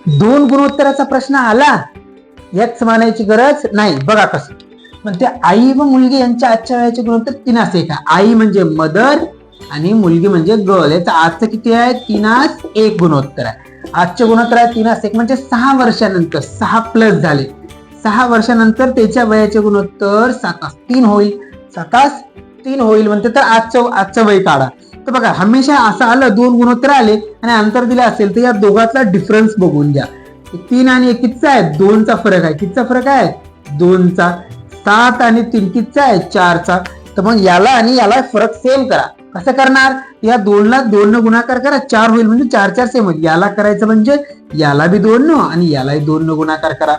दोन गुणोत्तराचा प्रश्न आला याच मानायची गरज नाही. बघा कसं म्हणते, आई व मुलगी यांच्या आजच्या वयाचे गुणोत्तर 3:1 आहे. आई म्हणजे मदर आणि मुलगी म्हणजे गर्ल. याचं आजचं किती आहे? 3:1 गुणोत्तर आहे. आजचे गुणोत्तर आहे 3:1 म्हणजे 6 वर्षानंतर, 6 प्लस झाले, 6 वर्षानंतर त्याच्या वयाचे गुणोत्तर 7:3 होईल. 7:3 होईल म्हणते. तर आजचं वय काढा. तर बघा हमेशा असं आलं, दोन गुणोत्तर आले आणि अंतर दिलं असेल तर या दोघातला डिफरन्स बघून घ्या. 3 आणि 1 कितीचा आहे? 2चा फरक आहे. कितीचा फरक आहे? 2चा. 7 आणि 3 कितीचा आहे? 4चा. तर मग याला आणि याला फरक सेम करा. कसं करणार? या 2ला 2 न गुणाकार करा, 4 होईल म्हणजे 4 4 सेम होईल. याला करायचं म्हणजे याला बी 2 न आणि यालाही 2 न गुणाकार करा.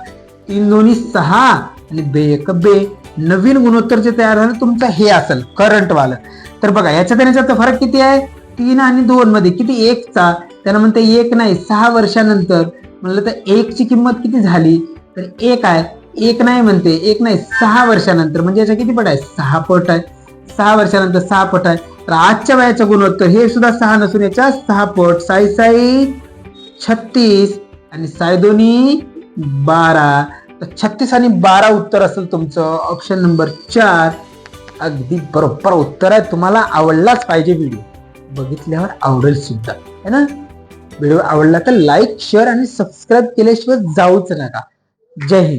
3 2 6 आणि 2 1 2. नवीन गुणोत्तर जे तयार झालं तुमचं हे असेल करंट वालं. तर बघा याच्यात आणि याच्यात फरक किती आहे? 3 आणि 2 मध्ये किती? 1चा. त्याला म्हणते 1 नाही, 6 वर्षानंतर म्हणलं तर 1 ची किंमत किती झाली? तर 1 आहे. 1 नाही म्हणते, 1 नाही, 6 वर्षानंतर म्हणजे याच्या किती पट आहे? 6 पट आहे. 6 वर्षानंतर 6 पट आहे. तर आजच्या वयाचं गुणोत्तर हे सुद्धा 6 नसून याच्या 6 पट. 6 6 36 आणि 6 2 12. तर 36 आणि 12 उत्तर असेल तुमचं. ऑप्शन नंबर 4 अगदी बरोबर उत्तर आहे. तुम्हाला आवडलाच पाहिजे व्हिडिओ, बघितल्यावर आवडेल सुद्धा है ना. व्हिडिओ आवडला तर लाईक, शेअर आणि सबस्क्राईब केल्याशिवाय जाऊच नका. जय हिंद.